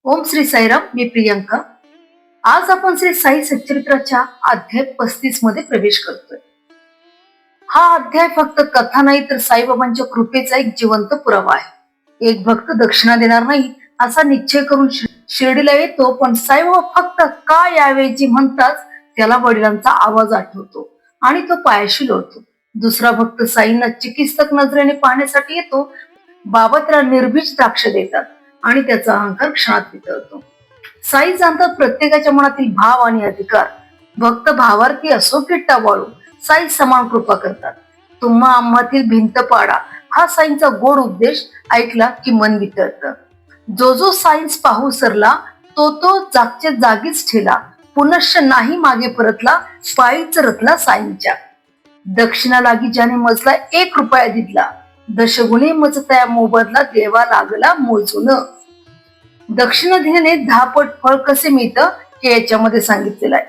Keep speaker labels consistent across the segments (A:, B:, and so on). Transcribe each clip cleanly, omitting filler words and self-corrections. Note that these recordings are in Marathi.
A: ओम श्री साईराम. मी प्रियंका. आज आपण श्री साई सच्चरित्राच्या अध्याय 35 मध्ये प्रवेश करतोय. हा अध्याय फक्त कथा नाही तर साईबाबांच्या कृपेचा एक जिवंत पुरावा आहे. एक भक्त दक्षिणा देणार नाही असा निश्चय करून शिर्डीला येतो, पण साईबाबा फक्त का यावेची म्हणताच त्याला वडिलांचा आवाज आठवतो आणि तो पायाशी लोळतो. दुसरा भक्त साईंना चिकित्सक नजरेने पाहण्यासाठी येतो. बाबा त्याला निर्भीज द्राक्ष देतात आणि त्याचा अहंकार क्षणात वितळतो. साई जाणतात प्रत्येकाच्या मनातील भाव आणि अधिकार. भक्त भावार्थी असो की टवाळू, साई समान कृपा करतात. तुम्हा आम्हातील भिंत पाडा हा साईंचा गोड उपदेश ऐकला की मन वितळतं. जो जो साईंस पाहू सरला तो तो जागच्या जागीच ठेला. पुनश्च नाही मागे परतला, पायीच रतला साईंच्या. दक्षिणा लागी ज्याने मजला 1 रुपया दिला, दशगुणे मज त्या मोबदला देवा लागला मोजून. दक्षिणा दिल्याने 10 पट फळ कसे मिळतं हे याच्यामध्ये सांगितलेलं आहे.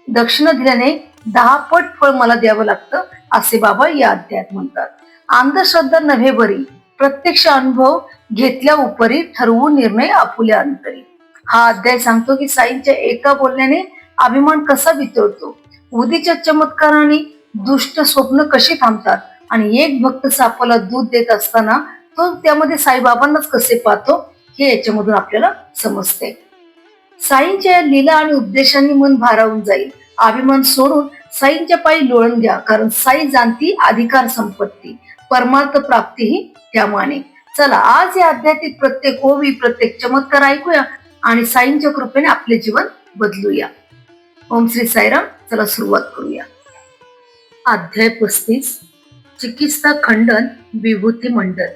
A: दक्षिणा दिल्याने 10 पट फळ मला द्यावं लागतं असे बाबा या अध्यायात म्हणतात. अंधश्रद्धा नव्हे बरी, प्रत्यक्ष अनुभव घेतल्या उपरी ठरवून निर्णय आपुल्या अंतरी. हा अध्याय सांगतो की साईंच्या एका बोलण्याने अभिमान कसा वितळतो, उदीच्या चमत्काराने दुष्ट स्वप्न कशी थांबतात आणि एक भक्त सापाला दूध देत असताना तो त्यामध्ये साईबाबांनाच कसे पाहतो हे याच्यामधून आपल्याला समजते. साईंच्या लीला आणि उपदेशांनी मन भारावून जाईल. अभिमान सोडून साईंच्या पायी लोळण द्या, कारण साई जाणती अधिकार संपत्ती, परमार्थ प्राप्ती ही त्यामाने. चला आज या अध्यायातील प्रत्येक ओवी, प्रत्येक चमत्कार ऐकूया आणि साईंच्या कृपेने आपले जीवन बदलूया. ओम श्री साईराम. चला सुरुवात करूया. अध्याय 35. चिकित्सा खंडन विभूती मंडल.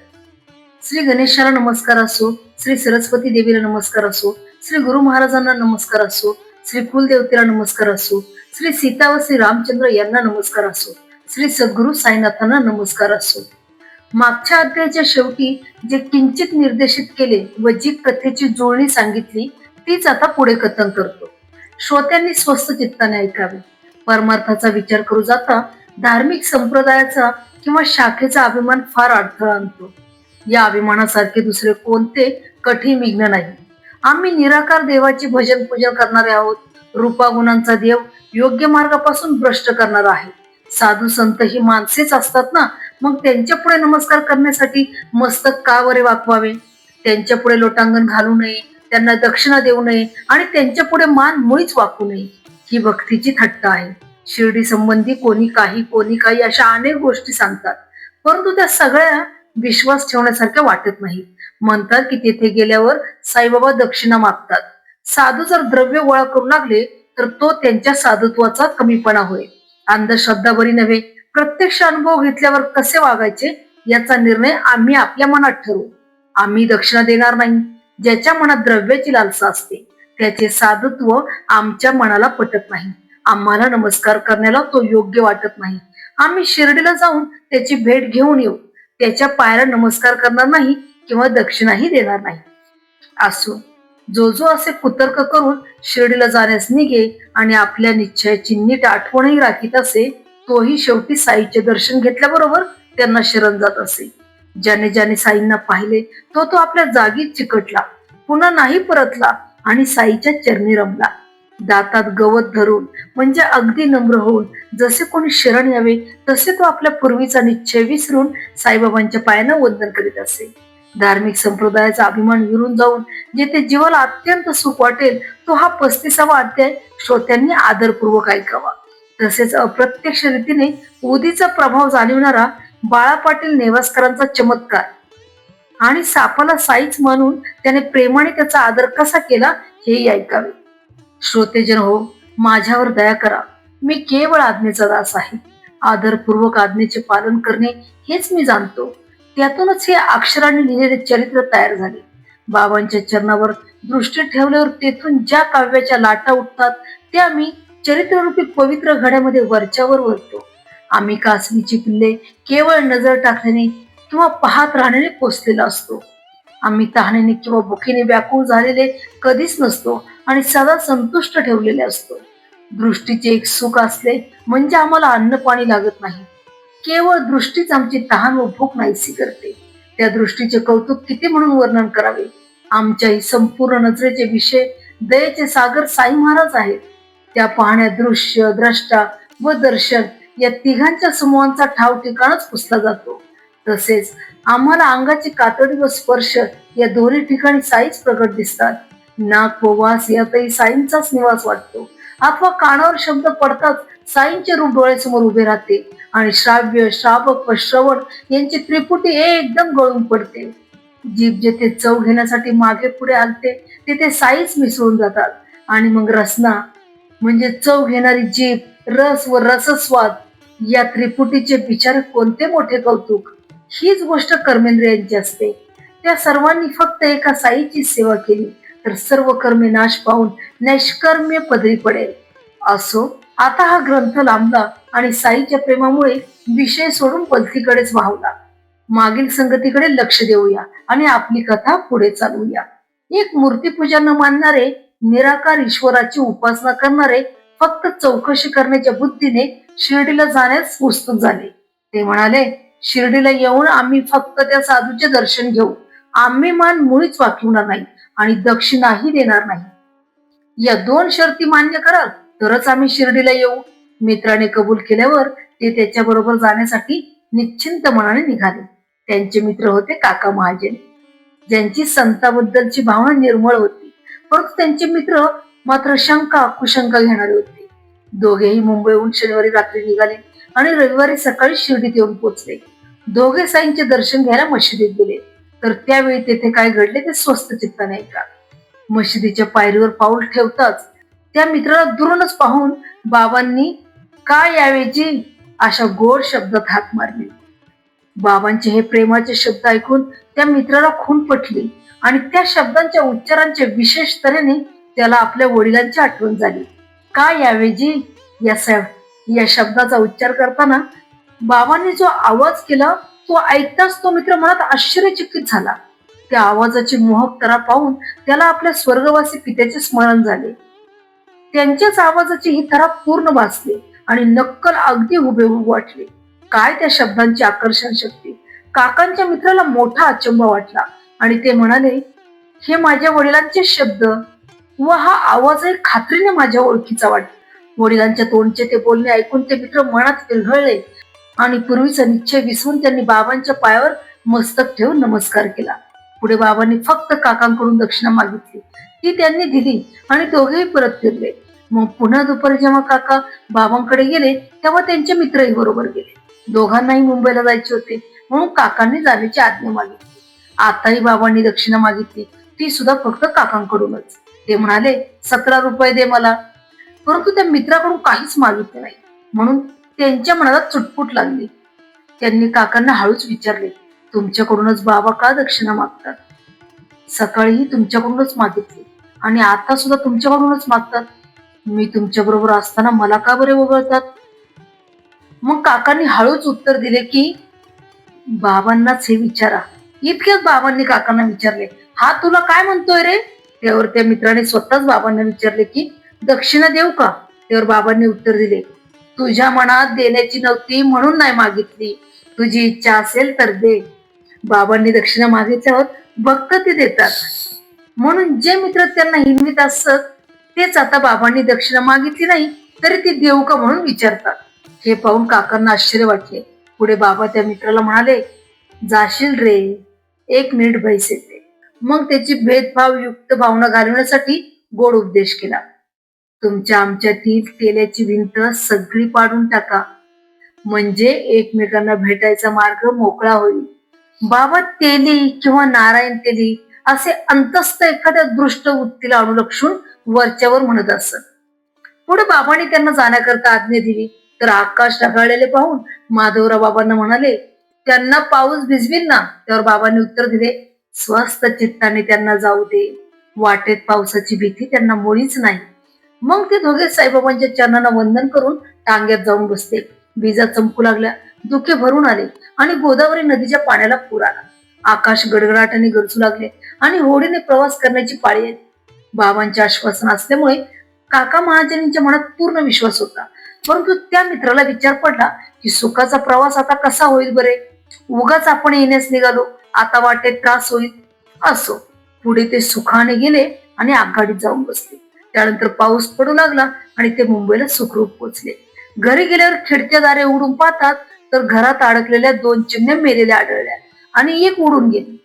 A: श्री गणेशाला नमस्कार असो, श्री सरस्वती देवीला नमस्कार असो, श्री गुरु महाराजांना नमस्कार असो, श्री कुलदेवतेला नमस्कार असो, श्री सीता व श्री रामचंद्र यांना नमस्कार असो, श्री सद्गुरु साईनाथांना नमस्कार असो. मागच्या अध्यायाच्या शेवटी जे किंचित निर्देशित केले व जी कथेची जुळणी सांगितली तीच आता पुढे कथन करतो. श्रोत्यांनी स्वस्थ चित्ताने ऐकावे. परमार्थाचा विचार करू जाता धार्मिक संप्रदायाचा किंवा शाखेचा अभिमान फार अडथळा आणतो. या अभिमानासारखे दुसरे कोणते कठीण विघ्न नाही. आम्ही निराकार देवाचे भजन पूजन करणारे आहोत. रूपागुणांचा देव योग्य मार्गापासून भ्रष्ट करणारा आहे. साधू संत ही माणसेच असतात ना, मग त्यांच्या पुढे नमस्कार करण्यासाठी मस्तक का बरे वाकवावे? त्यांच्या पुढे लोटांगण घालू नये, त्यांना दक्षिणा देऊ नये आणि त्यांच्या पुढे मान मुळीच वाकू नये. ही भक्तीची थट्टा आहे. शिर्डी संबंधी कोणी काही अशा अनेक गोष्टी सांगतात, परंतु त्या सगळ्या विश्वास ठेवण्यासारख्या वाटत नाही. म्हणतात की तेथे गेल्यावर साईबाबा दक्षिणा मागतात. साधू जर द्रव्य गोळा करू लागले तर तो त्यांच्या साधुत्वाचा कमीपणा होय. अंधश्रद्धा बरी नव्हे. प्रत्यक्ष अनुभव घेतल्यावर कसे वागायचे याचा निर्णय आम्ही आपल्या मनात ठरवू. आम्ही दक्षिणा देणार नाही. ज्याच्या मनात द्रव्याची लालसा असते त्याचे साधुत्व आमच्या मनाला पटत नाही. आम्हाला नमस्कार करण्याला तो योग्य वाटत नाही. आम्ही शिर्डीला जाऊन त्याची भेट घेऊन येऊ. त्याच्या पायाला नमस्कार करणार नाही किंवा दक्षिणाही देणार नाही. असो, जो जो असे कुतर्क करून शिर्डीला जाण्यास निघे आणि आपल्या निश्चयाची नीट आठवणही राखीत असे, तोही शेवटी साईचे दर्शन घेतल्याबरोबर त्यांना शरण जात असे. ज्याने ज्याने साईंना पाहिले तो तो आपल्या जागीच चिकटला, पुन्हा नाही परतला आणि साईच्या चरणी रमला. दातात गवत धरून म्हणजे अगदी नम्र होऊन जसे कोणी शरण यावे तसे तो आपल्या पूर्वीचा निश्चय विसरून साईबाबांच्या पायानं वंदन करीत असे. धार्मिक संप्रदायाचा अभिमान विरून जाऊन जेथे जीवाला अत्यंत सुख वाटेल तो हा 35वा अध्याय श्रोत्यांनी आदरपूर्वक ऐकावा. तसेच अप्रत्यक्ष रीतीने उदीचा प्रभाव जाणविणारा बाळा पाटील नेवासकरांचा चमत्कार आणि सापाला साईच मानून त्याने प्रेमाने त्याचा आदर कसा केला हेही ऐकावे. श्रोतेजन हो, माझ्यावर दया करा. मी केवळ आज्ञेचा दास आहे. आदरपूर्वक आज्ञेचे पालन करणे हेच मी जाणतो. त्यातूनच हे अक्षराने लिहिलेले चरित्र तयार झाले. बाबांच्या चरणावर दृष्टी ठेवल्यावर तेथून ज्या काव्याच्या लाटा उठतात त्या मी चरित्ररूपी पवित्र घड्यामध्ये वरच्यावर वरतो. आम्ही कासनीची पिल्ले केवळ नजर टाकल्याने किंवा पाहत राहण्याने पोचलेला असतो. आम्ही तहानेने किंवा भुकेने व्याकुळ झालेले कधीच नसतो आणि सदा संतुष्ट ठेवलेले असतो. दृष्टीचे एक सुख असले म्हणजे आम्हाला अन्न पाणी लागत नाही. केवळ दृष्टीच आमची तहान व भूक नाहीसी करते. त्या दृष्टीचे कौतुक किती म्हणून वर्णन करावे. आमच्या ही संपूर्ण नजरेचे विषय दयेचे सागर साई महाराज आहेत. त्या पाहण्यात दृश्य, द्रष्टा व दर्शन या तिघांच्या समूहांचा ठाव ठिकाणच पुसला जातो. तसेच आम्हाला अंगाची कातडी व स्पर्श या दोन्ही ठिकाणी साईच प्रकट दिसतात. नाक व वास यातही साईंचाच निवास वाटतो. अथवा कानावर शब्द पडताच साईंचे रूप डोळ्यासमोर उभे राहते आणि श्राव्य, श्रावक व श्रवण यांची त्रिपुटी एकदम गळून पडते. जीभ जेथे चव घेण्यासाठी मागे पुढे आणते तिथे साईच मिसळून जातात. आणि मग रसना म्हणजे चव घेणारी जीभ, रस व रसस्वाद या त्रिपुटीचे बिचारे कोणते मोठे कौतुक. हीच गोष्ट कर्मेंद्रियांची असते. त्या सर्वांनी फक्त एका साईची सेवा केली तर सर्व कर्मे नाश पावून नैष्कर्म्य पदरी पडेल. असो, आता हा ग्रंथ लांबला आणि साईच्या प्रेमामुळे विषय सोडून पलतीकडेच वाहवला. मागील संगतीकडे लक्ष देऊया आणि आपली कथा पुढे चालूया. एक मूर्तीपूजा न मानणारे, निराकार ईश्वराची उपासना करणारे फक्त चौकशी करण्याच्या बुद्धीने शिर्डीला जाण्यास उत्सुक झाले. ते म्हणाले, शिर्डीला येऊन आम्ही फक्त त्या साधूचे दर्शन घेऊ. आम्ही मान मुळीच वाकवणार नाही आणि दक्षिणाही देणार नाही. या 2 शर्ती मान्य कराल तरच आम्ही शिर्डीला येऊ. मित्राने कबूल केल्यावर ते त्याच्या बरोबर जाण्यासाठी निश्चिंत मनाने निघाले. त्यांचे मित्र होते काका महाजन, ज्यांची संताबद्दलची भावना निर्मळ होती, परंतु त्यांचे मित्र मात्र शंका कुशंका घेणारे होते. दोघेही मुंबईहून शनिवारी रात्री निघाले आणि रविवारी सकाळी शिर्डीत येऊन पोहोचले. दोघे साईंचे दर्शन घ्यायला मशिदीत गेले. तर त्यावेळी तेथे काय घडले ते स्वस्त चित्ताने ऐका. मशिदीच्या पायरीवर पाऊल ठेवताच त्या मित्राला दुरूनच पाहून बाबांनी काय यावेची अशा गोड शब्दात हाक मारली. बाबांचे हे प्रेमाचे शब्द ऐकून त्या मित्राला खून पटली आणि त्या शब्दांच्या उच्चारांच्या विशेष तऱ्हेने त्याला आपल्या वडिलांची आठवण झाली. काय यावेजी या शब्दाचा उच्चार करताना बाबांनी जो आवाज केला तो ऐकताच तो मित्र मनात आश्चर्यचकित झाला. त्या आवाजाची मोहक तरा पाहून त्याला आपल्या स्वर्गवासी पित्याचे स्मरण झाले. त्यांच्याच आवाजाची ही तरा पूर्ण भासली आणि नक्कल अगदी हुबेहूब वाटले. काय त्या शब्दांची आकर्षण शक्ती! काकांच्या मित्राला मोठा अचंबा वाटला आणि ते म्हणाले, हे माझ्या वडिलांचे शब्द व हा आवाजही खात्रीने माझ्या ओळखीचा वाटतो. वडिलांच्या तोंडचे ते बोलणे ऐकून ते मित्र मनात विरघळले आणि पूर्वीचा निश्चय विसरून त्यांनी बाबांच्या पायावर मस्तक ठेवून नमस्कार केला. पुढे बाबांनी फक्त काकांकडून दक्षिणा मागितली. ती त्यांनी दिली आणि दोघेही परत फिरले. मग पुन्हा दुपारी जेव्हा काका बाबांकडे गेले तेव्हा त्यांचे मित्रही बरोबर गेले. दोघांनाही मुंबईला जायचे होते म्हणून काकांनी जाण्याची आज्ञा मागितली. आताही बाबांनी दक्षिणा मागितली, ती सुद्धा फक्त काकांकडूनच. ते म्हणाले, 17 रुपये दे मला. परंतु त्या मित्राकडून काहीच मागितले नाही म्हणून त्यांच्या मनाला चुटपुट लागली. त्यांनी काकांना हळूच विचारले, तुमच्याकडूनच बाबा का दक्षिणा मागतात? सकाळीही तुमच्याकडूनच मागितली आणि आता सुद्धा तुमच्याकडूनच मागतात. मी तुमच्या बरोबर असताना मला का बरे वगळतात? मग काकांनी हळूच उत्तर दिले की बाबांनाच हे विचारा. इतक्याच बाबांनी काकांना विचारले, हा तुला काय म्हणतोय रे? त्यावर त्या मित्राने स्वतःच बाबांना विचारले की दक्षिणा देऊ का? त्यावर बाबांनी उत्तर दिले, तुझ्या मनात देण्याची नव्हती म्हणून नाही मागितली. तुझी इच्छा असेल तर दे. बाबांनी दक्षिणा मागितल्यावर भक्त ती देतात. म्हणून जे मित्र त्यांना हिंवित असत तेच आता बाबांनी दक्षिणा मागितली नाही तरी ती देऊ का म्हणून विचारतात. हे पाहून काकांना आश्चर्य वाटले. पुढे बाबा त्या मित्राला म्हणाले, जाशील रे, 1 मिनिट बैस येते. मग त्याची भेदभाव युक्त भावना घालवण्यासाठी गोड उपदेश केला. तुमच्या आमच्यातील तेलाची भिंत सगळी पाडून टाका म्हणजे एकमेकांना भेटायचा मार्ग मोकळा होईल. बाबा तेली किंवा नारायण तेली असे अंतस्थ एखाद्या दृष्ट वृत्तीला अनुलक्षून वरच्यावर म्हणत असत. पुढे बाबांनी त्यांना जाण्याकरता आज्ञा दिली तर आकाश ढगाळलेले पाहून माधवराव बाबांना म्हणाले, त्यांना पाऊस भिजवील ना? त्यावर बाबांनी उत्तर दिले, स्वस्त चित्ताने त्यांना जाऊ दे. वाटेत पावसाची भीती त्यांना मुळीच नाही. मग ते दोघे साईबाबांच्या चरणांना वंदन करून टांग्यात जाऊन बसले. विजा चमकू लागल्या, धुके भरून आले आणि गोदावरी नदीच्या पाण्याला पूर आला. आकाश गडगडाटाने गरजू लागले आणि होडीने प्रवास करण्याची पाळी आली. बाबांचे आश्वासन असल्यामुळे काका महाजनींच्या मनात पूर्ण विश्वास होता. परंतु त्या मित्राला विचार पडला की सुखाचा प्रवास आता कसा होईल बरे? उगाच आपण येण्यास निघालो, आता वाटेत त्रास होईल. असो, पुढे ते सुखाने गेले आणि आघाडीत जाऊन बसले. त्यानंतर पाऊस पडू लागला आणि ते मुंबईला सुखरूप पोहोचले. घरी गेल्यावर खिडक्या दारे उघडून पाहतात तर घरात अडकलेल्या 2 चिमण्या मेलेल्या आढळल्या आणि एक उडून गेली.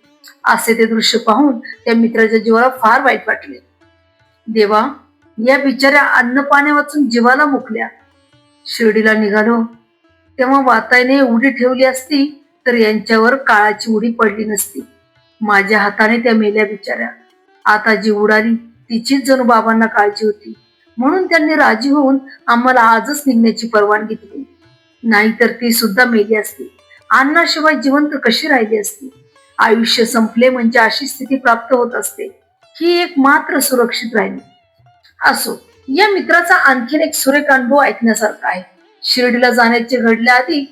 A: असे ते दृश्य पाहून त्या मित्राच्या जीवाला फार वाईट वाटले. देवा, या बिचाऱ्या अन्न पाण्या वाचून जीवाला मुकल्या. शिर्डीला निघालो तेव्हा वातायने उडी ठेवली असती तर यांच्यावर काळाची उडी पडली नसती. माझ्या हाताने त्या मेल्या बिचाऱ्या. आता जी उडाली तिचीच जणू बाबांना काळजी होती, म्हणून त्यांनी राजी होऊन आम्हाला आजच निघण्याची परवानगी दिली. नाहीतर ती सुद्धा मेली असती. अन्नाशिवाय जिवंत कशी राहिली असती. आयुष्य संपले म्हणजे अशी स्थिती प्राप्त होत असते. ही एक मात्र सुरक्षित राहिली. असो, या मित्राचा आणखीन एक सुरेख अनुभव ऐकण्यासारखा आहे. शिर्डीला जाण्याचे घडल्या आधी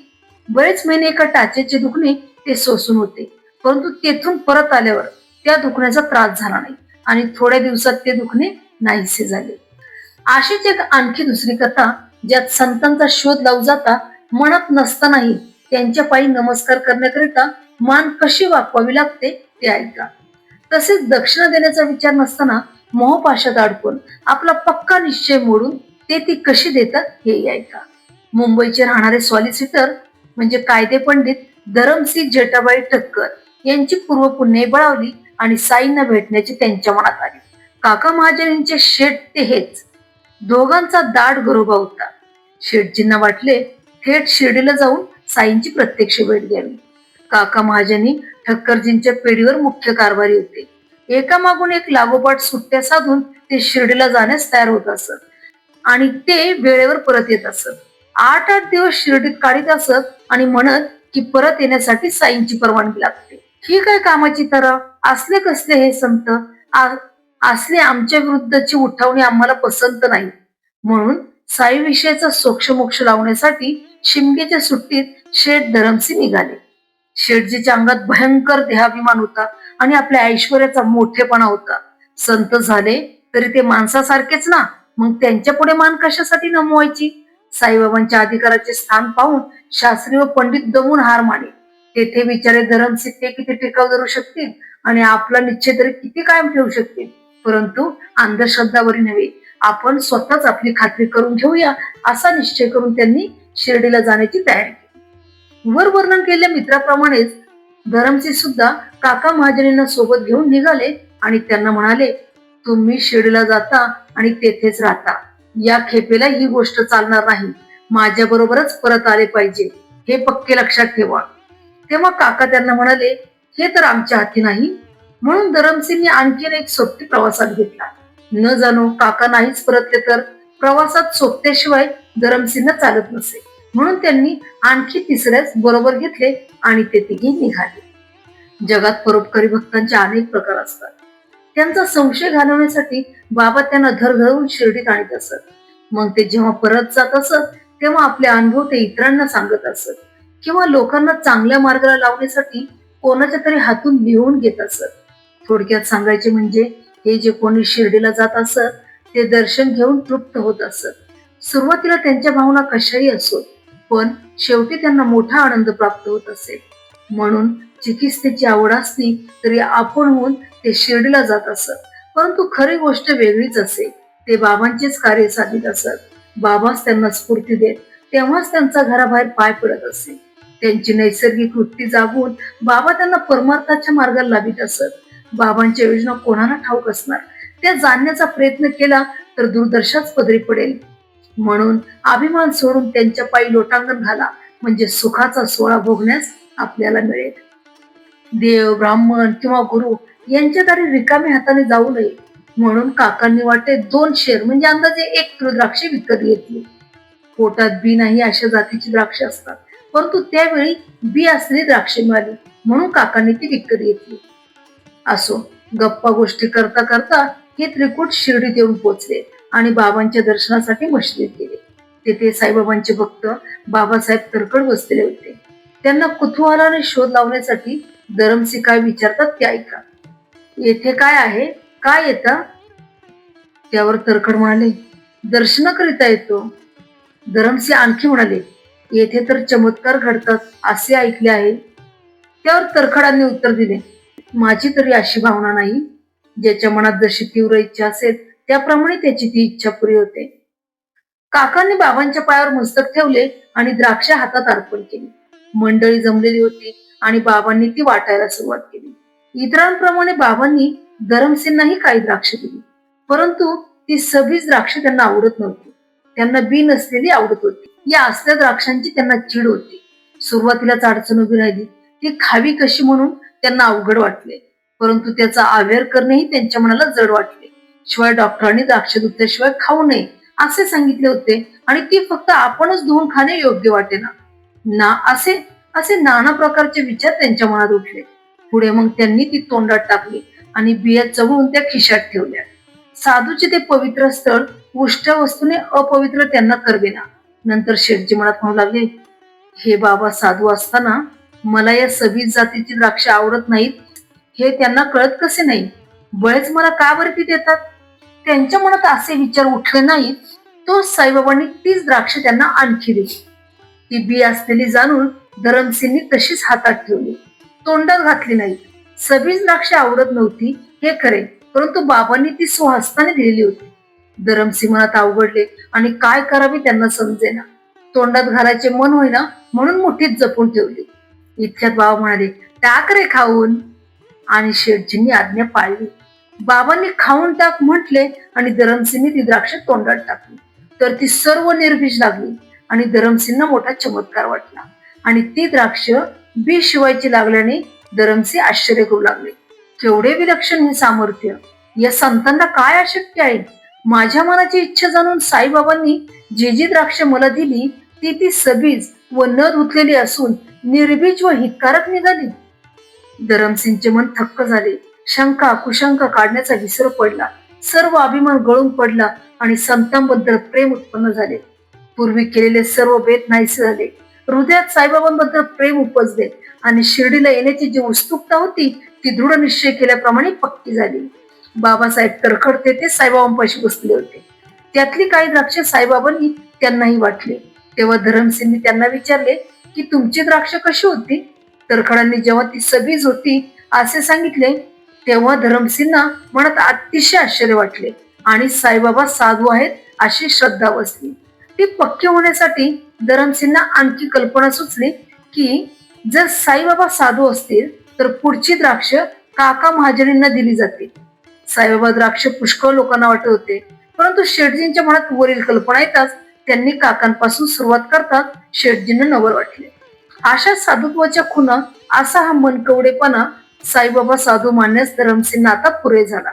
A: बरेच महिने एका टाचेचे दुखणे ते सोसून होते, परंतु तेथून परत आल्यावर त्या दुखण्याचा त्रास झाला नाही आणि थोड्या दिवसात ते दुखणे नाहीसे झाले. अशीच एक आणखी दुसरी कथा, ज्यात संतांचा शोध लावू जाता मनात नसतानाही त्यांच्या पायी नमस्कार करण्याकरिता मान कशी वाकवावी लागते ते ऐका. तसेच दक्षिणा देण्याचा विचार नसताना मोहपाशात अडकून आपला पक्का निश्चय मोडून ते ती कशी देतात हे ऐका. मुंबईचे राहणारे सॉलिसिटर म्हणजे कायदे पंडित धरमसिंग जेठाबाई ठक्कर यांची पूर्वपुण्य बळावली आणि साईंना भेटण्याची त्यांच्या मनात आली. काका महाजनींचे शेठ ते हेच. दोघांचा दाट गरोबा होता. शेठजींना वाटले थेट शिर्डीला जाऊन साईंची प्रत्यक्ष भेट घ्यावी. काका महाजनी ठक्करजींच्या पिढीवर मुख्य कारभारी होते. एकामागून एक लागोपाठ सुट्ट्या साधून ते शिर्डीला जाण्यास तयार होत असत आणि ते वेळेवर परत येत असत. 8-8 दिवस शिर्डीत काढीत असत आणि म्हणत की परत येण्यासाठी साईंची परवानगी लागते. ही काय कामाची तरा, असले कसले हे संत, असले आमच्या विरुद्धची उठवणी आम्हाला पसंत नाही. म्हणून साई विषयाचा सोक्षमोक्ष लावण्यासाठी शिमग्याच्या सुट्टीत शेठ धरमसिंग निघाले. शेठजीच्या अंगात भयंकर देहाभिमान होता आणि आपल्या ऐश्वर्याचा मोठेपणा होता. संत झाले तरी ते माणसासारखेच ना, मग त्यांच्या पुढे मान कशासाठी नमवायची. साईबाबांच्या अधिकाराचे स्थान पाहून शास्त्री व पंडित दमून हार माने. तेथे विचारे धरमसिंग ते किती टिकाव धरू शकतील आणि आपला निश्चय तरी किती कायम ठेवू शकतील. परंतु अंधश्रद्धावरी नव्हे, आपण स्वतःच आपली खात्री करून घेऊया असा निश्चय करून त्यांनी शिर्डीला जाण्याची तयारी केली. वर वर्णन केलेल्या मित्राप्रमाणेच धरमसिंग सुद्धा काका महाजनींना सोबत घेऊन निघाले आणि त्यांना म्हणाले, तुम्ही शिर्डीला जाता आणि तेथेच राहता. या खेपेला ही गोष्ट चालणार नाही. माझ्या बरोबरच परत आले पाहिजे, हे पक्के लक्षात ठेवा. तेव्हा काका त्यांना म्हणाले, हे तर आमच्या हाती नाही. म्हणून धरमसिंगने आणखीन एक सोबती प्रवासात घेतला. न जाणो काका नाहीच परतले तर प्रवासात सोबत्याशिवाय धरमसिंगना चालत नसे. म्हणून त्यांनी आणखी तिसऱ्याच बरोबर घेतले आणि ते तिघे निघाले. जगात परोपकारी भक्तांचे अनेक प्रकार असतात. त्यांचा संशय घालवण्यासाठी बाबा त्यांना धरून शिर्डीत आणत असत. मग ते जेव्हा परत जात असत तेव्हा आपले अनुभव ते इतरांना सांगत असत किंवा लोकांना चांगल्या मार्गाला लावण्यासाठी कोणाच्या तरी हातून लिहून घेत असत. थोडक्यात सांगायचे म्हणजे हे जे कोणी शिर्डीला जात असत ते दर्शन घेऊन तृप्त होत असत. सुरुवातीला त्यांच्या भावना कशाही असोत, पण शेवटी त्यांना मोठा आनंद प्राप्त होत असेल. म्हणून चिकित्सेची आवड असली तरी आपण होऊन ते शिर्डीला जात असत. परंतु खरी गोष्ट वेगळीच असे. ते बाबांचेच कार्य साधित असत. बाबाच त्यांना स्फूर्ती देत, तेव्हाच त्यांचा घराबाहेर पाय पडत असे. त्यांची नैसर्गिक वृत्ती जागून बाबा त्यांना परमार्थाच्या मार्गाला लावित असत. बाबांच्या योजना कोणाला ठाऊक असणार, त्या जाणण्याचा प्रयत्न केला तर दुर्दशाच पदरी पडेल. म्हणून अभिमान सोडून त्यांच्या पायी लोटांगण घाला, म्हणजे सुखाचा सोहळा भोगण्यास आपल्याला मिळेल. देव, ब्राह्मण किंवा गुरु यांच्या दारी रिकाम्या हाताने जाऊ नये. म्हणून काकांनी वाटे 2 शेर म्हणजे अंदाजे 1 किलो द्राक्षे विकत घेतली. पोटात बी नाही अशा जातीची द्राक्ष असतात, परंतु त्यावेळी बी असलेली द्राक्षे मिळाली म्हणून काकांनी ती विकत घेतली. असो, गप्पा गोष्टी करता करता हे त्रिकूट शिर्डीत येऊन पोहोचले आणि बाबांच्या दर्शनासाठी मशिदीत गेले. तेथे साईबाबांचे भक्त बाबासाहेब तरकड बसलेले होते. त्यांना कुतूहलाने शोध लावण्यासाठी धरमसिंग काय विचारतात ते ऐका. येथे काय आहे, काय येता? त्यावर तरखड म्हणाले, दर्शन करिता येतो. धरमसिंग आणखी म्हणाले, येथे तर चमत्कार घडतात असे ऐकले आहे. त्यावर तरखडांनी उत्तर दिले, माझी तरी अशी भावना नाही. ज्याच्या मनात जशी तीव्र इच्छा असेल त्याप्रमाणे त्याची ती इच्छा पुरी होते. काकांनी बाबांच्या पायावर मस्तक ठेवले आणि द्राक्ष हातात अर्पण केली. मंडळी जमलेली होती आणि बाबांनी ती वाटायला सुरुवात केली. इतरांप्रमाणे बाबांनी धरमसिंगनाही काही द्राक्ष दिली, परंतु ती सगळीच द्राक्ष त्यांना आवडत नव्हती. त्यांना बी नसलेली आवडत होती. या असल्या द्राक्षांची त्यांना चीड होती. सुरुवातीलाच अडचण उभी राहिली. ती खावी कशी म्हणून त्यांना अवघड वाटले, परंतु त्याचा आवेर करणेही त्यांच्या मनाला जड वाटले. शिवाय डॉक्टरांनी द्राक्ष धुतल्याशिवाय खाऊ नये असे सांगितले होते आणि ती फक्त आपणच धुवून खाणे योग्य वाटेना ना असे असे नाना प्रकारचे विचार त्यांच्या मनात उठले. पुढे मग त्यांनी ती तोंडात टाकली आणि बिया चवळून त्या खिशात ठेवल्या. साधूचे ते पवित्र स्थळ उष्ट वस्तूने अपवित्र त्यांना करवेना. नंतर शेठजी मनात म्हणू लागले, हे बाबा साधू असताना मला या सव्वीस जातीची द्राक्ष आवडत नाहीत हे त्यांना कळत कसे नाही? बळेच मला का बरं ती देतात? त्यांच्या मनात असे विचार उठले नाहीत. तो साईबाबांनी तीच द्राक्ष त्यांना आणखी दिली. ती बी असलेली जाणून धरमसिंगनी तशीच हातात ठेवली, तोंडात घातली नाही. सगळीच द्राक्ष आवडत नव्हती हे खरे, परंतु बाबांनी ती स्वहस्ताने दिलेली होती. धरमसिंग मनात अवघडले आणि काय करावे त्यांना समजेना. तोंडात घालायचे मन होईना म्हणून मुठीत जपून ठेवली. इतक्यात बाबा म्हणाले, टाक रे खाऊन. आणि शेठजींनी आज्ञा पाळली. बाबांनी खाऊन टाक म्हटले आणि धरमसिंगनी ती द्राक्ष तोंडात टाकली, तर ती सर्व निर्बीज लागली आणि धरमसिंगना मोठा चमत्कार वाटला आणि ती द्राक्ष बी शिवायची लागल्याने धरमसिंग आश्चर्य करू लागले. केवढे विलक्षण हे सामर्थ्य! या संतांना काय अशक्य आहे? माझ्या मनाची इच्छा जाणून साईबाबांनी जी जी द्राक्ष मला दिली ती सबीज व न धुतलेली असून निर्बीज व हितकारक निघाली. धरमसिंगचे मन थक्क झाले. शंका कुशंका काढण्याचा विसर पडला. सर्व अभिमान गळून पडला आणि संतांबद्दल प्रेम उत्पन्न झाले. पूर्वी केलेले सर्व बेत नाहीसे झाले. हृदयात साईबाबांबद्दल प्रेम उपजले आणि शिर्डीला येण्याची जी उत्सुकता होती ती दृढ निश्चय केल्याप्रमाणे पक्की झाली. बाबासाहेब तरखडते ते साईबाबांपाशी बसले होते. त्यातली काही द्राक्ष साईबाबांनी त्यांनाही वाटले. तेव्हा धरमसिंगनी त्यांना विचारले की तुमची द्राक्ष कशी होती? तरखडांनी जेव्हा ती सगळीच होती असे सांगितले तेव्हा धरमसिंगना मनात अतिशय आश्चर्य वाटले आणि साईबाबा साधू आहेत अशी श्रद्धा बसली. ती पक्की होण्यासाठी धरमसिंगना आणखी कल्पना सुचली की जर साईबाबा साधू असतील तर पुढची द्राक्ष काका महाजनींना दिली जाते. साईबाबा द्राक्ष पुष्कळ लोकांना वाटत होते, परंतु शेठजींच्या मनात वरील कल्पना येताच त्यांनी काकांपासून सुरुवात करतात शेठजींना नवल वाटले. अशा साधुत्वाच्या खुणा असा हा मनकवडेपणा साईबाबा साधू मानण्यास धरमसिंग आता पुरे झाला.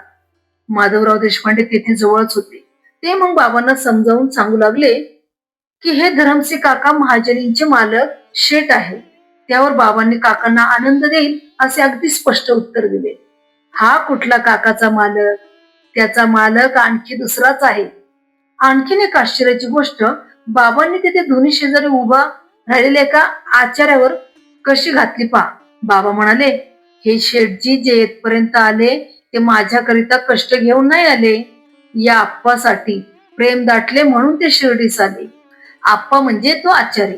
A: माधवराव देशपांडे तेथे जवळच होते. ते मग बाबांना समजावून सांगू लागले की हे धरमसिंग काका महाजनींचे मालक शेठ आहे. त्यावर बाबांनी काकांना आनंद देईल असे अगदी स्पष्ट उत्तर दिले. हा कुठला काकाचा मालक? त्याचा मालक आणखी दुसराच आहे. आणखीन एक आश्चर्याची गोष्ट, बाबांनी तिथे दोन्ही शेजारी उभा राहिलेल्या एका आचार्यावर कशी घातली पहा. बाबा म्हणाले, हे शेठजी जे येथपर्यंत आले ते माझ्याकरिता कष्ट घेऊन नाही आले. या आप्पासाठी प्रेम दाटले म्हणून ते शिर्डीस आले. आप्पा म्हणजे तो आचार्य.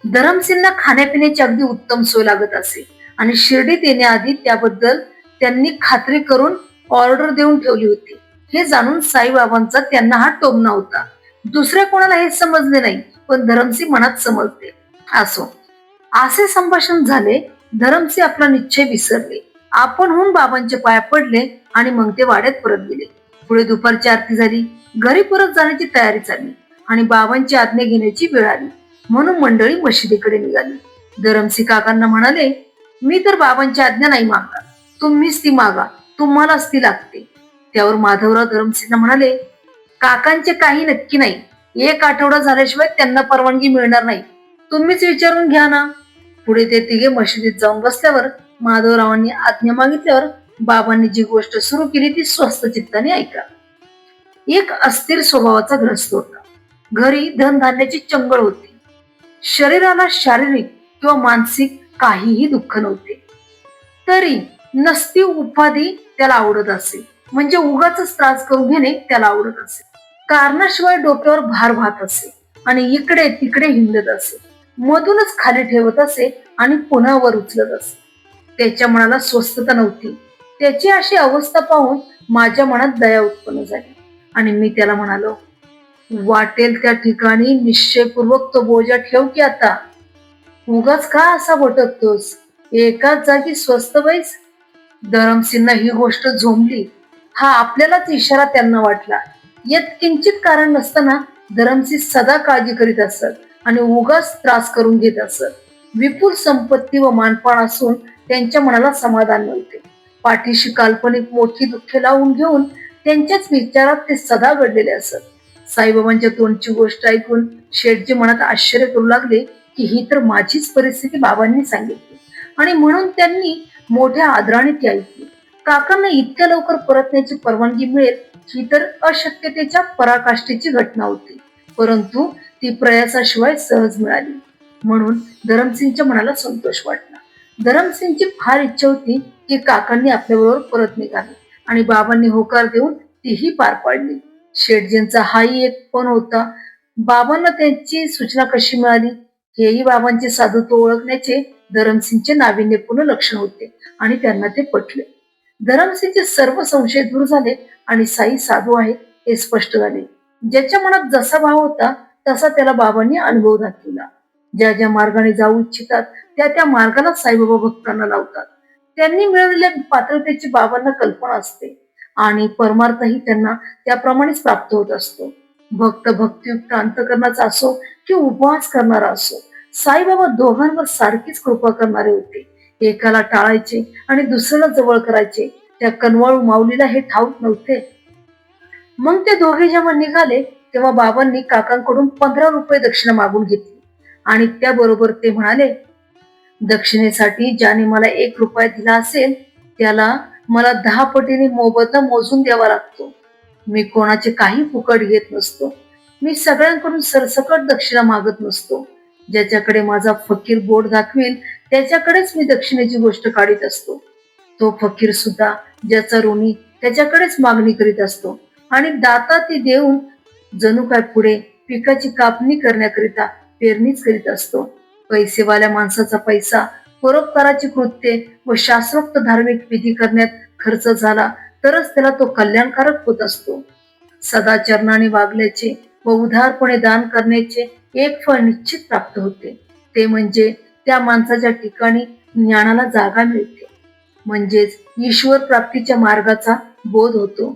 A: धरमसिंगना खाण्यापिण्याची अगदी उत्तम सोय लागत असे आणि शिर्डीत येण्याआधी त्याबद्दल त्यांनी खात्री करून ऑर्डर देऊन ठेवली होती. हे जाणून साईबाबांचा त्यांना हा टोमणा होता. दुसऱ्या कोणाला हे समजले नाही, पण धरमसिंग मनात समजले. असो, असे संभाषण झाले. धरमसिंग आपला निश्चय विसरले. आपण होऊन बाबांच्या पाया पडले आणि मग ते वाड्यात परत गेले. पुढे दुपारची आरती झाली. घरी परत जाण्याची तयारी झाली आणि बाबांची आज्ञा घेण्याची वेळ आली म्हणून मंडळी मशिदीकडे निघाली. धरमसिंग काकांना म्हणाले, मी तर बाबांची आज्ञा नाही मागणार, तुम्हीच ती मागा, तुम्हालाच ती लागते. त्यावर माधवराव धरमसिंगना म्हणाले, काकांचे काही नक्की नाही. 1 आठवडा झाल्याशिवाय त्यांना परवानगी मिळणार नाही. तुम्हीच विचारून घ्या ना. पुढे ते तिघे मशिदीत जाऊन बसल्यावर माधवरावांनी आज्ञा मागितल्यावर बाबांनी जी गोष्ट सुरू केली ती स्वस्त चित्ताने ऐका. एक अस्थिर स्वभावाचा ग्रस्त होता. घरी धनधान्याची चंगळ होती. शरीराला शारीरिक किंवा मानसिक काहीही दुःख नव्हते. तरी नसती उपाधी त्याला आवडत असे, म्हणजे उगाच त्रास करून घेणे त्याला आवडत असे. कारणाशिवाय डोक्यावर भार वाहत असे आणि इकडे तिकडे हिंडत असे. मधूनच खाली ठेवत असे आणि पुन्हा वर उचलत असे. त्याच्या मनाला स्वस्थता नव्हती. त्याची अशी अवस्था पाहून माझ्या मनात दया उत्पन्न झाली आणि मी त्याला म्हणालो, वाटेल त्या ठिकाणी निश्चयपूर्वक तो बोजा ठेव की आता. उगाच का असा भटकतोस? एकाच जागी स्वस्त बैस. धरमसिंगना ही गोष्ट झोंबली. हा आपल्यालाच इशारा त्यांना वाटला. यात किंचित कारण नसताना धरमसिंग सदा काळजी करीत असत आणि उगाच त्रास करून घेत असत. विपुल संपत्ती व मानपान असून त्यांच्या मनाला समाधान नव्हते. पाठीशी काल्पनिक मोठी दुःखे लावून घेऊन त्यांच्याच विचारात ते सदा घडलेले असत. साईबाबांच्या तोंडची गोष्ट ऐकून शेठजी मनात आश्चर्य करू लागले की ही तर माझीच परिस्थिती बाबांनी सांगितली आणि म्हणून त्यांनी मोठ्या आदराने ती ऐकली. काकांना इतक्या लवकर परतण्याची परवानगी मिळेल ही तर अशक्यतेच्या पराकाष्ठेची घटना होती, परंतु ती प्रयासाशिवाय सहज मिळाली म्हणून धरमसिंगच्या मनाला संतोष वाटला. धरमसिंगची फार इच्छा होती की काकांनी आपल्याबरोबर परत निघावे आणि बाबांनी होकार देऊन तीही पार पाडली. शेठजींचा हाही एक पण होता. बाबांना त्यांची सूचना कशी मिळाली हेही बाबांचे साधुत्व ओळखण्याचे धरमसिंगचे नाविन्यपूर्ण लक्षण होते आणि त्यांना ते पटले. धरमसिंगचे सर्व संशय दूर झाले आणि साई साधू आहेत हे स्पष्ट झाले. ज्याच्या मनात जसा भाव होता तसा त्याला बाबांनी अनुभव दाखविला. ज्या ज्या मार्गाने जाऊ इच्छितात त्या त्या मार्गाला साईबाबा भक्तांना लावतात. त्यांनी मिळवलेल्या पात्रतेची बाबांना कल्पना असते आणि परमार्थही त्यांना त्याप्रमाणेच प्राप्त होत असतो. भक्त भक्तियुक्त अंतकरणाचा असो की उपवास करणारा असो, साईबाबा दोघांवर सारखीच कृपा करणारे होते. एकाला टाळायचे आणि दुसऱ्याला जवळ करायचे त्या कनवाळू माऊलीला हे ठाऊक नव्हते. मग ते दोघे जेव्हा निघाले तेव्हा बाबांनी काकांकडून 15 रुपये दक्षिणा मागून घेतली आणि त्याबरोबर ते म्हणाले, दक्षिणेसाठी ज्याने मला 1 रुपया दिला असेल त्याला मला 10 पटीने मोबदला मोजून द्यावा लागतो. मी कोणाचे काही फुकट घेत नसतो. मी सगळ्यांकडून सरसकट दक्षिणा मागत नसतो. ज्याच्याकडे माझा फकीर बोट दाखवेल त्याच्याकडेच मी दक्षिणेची गोष्ट काढीत असतो. तो फकीर सुद्धा ज्याचा ऋणी त्याच्याकडेच मागणी करीत असतो आणि दाता ती देऊन जणू काय पुढे पिकाची कापणी करण्याकरिता पेरणीच करीत असतो. पैसेवाल्या माणसाचा पैसा परोपकाराची कृत्ये व शास्त्रोक्त धार्मिक विधी करण्यात खर्च झाला तरच त्याला तो कल्याणकारक होत असतो. सदाचरणाने वागल्याचे व उदारपणे दान करण्याचे एक फळ निश्चित प्राप्त होते, ते म्हणजे त्या माणसाच्या ठिकाणी ज्ञानाला जागा मिळते, म्हणजेच ईश्वर प्राप्तीच्या मार्गाचा बोध होतो.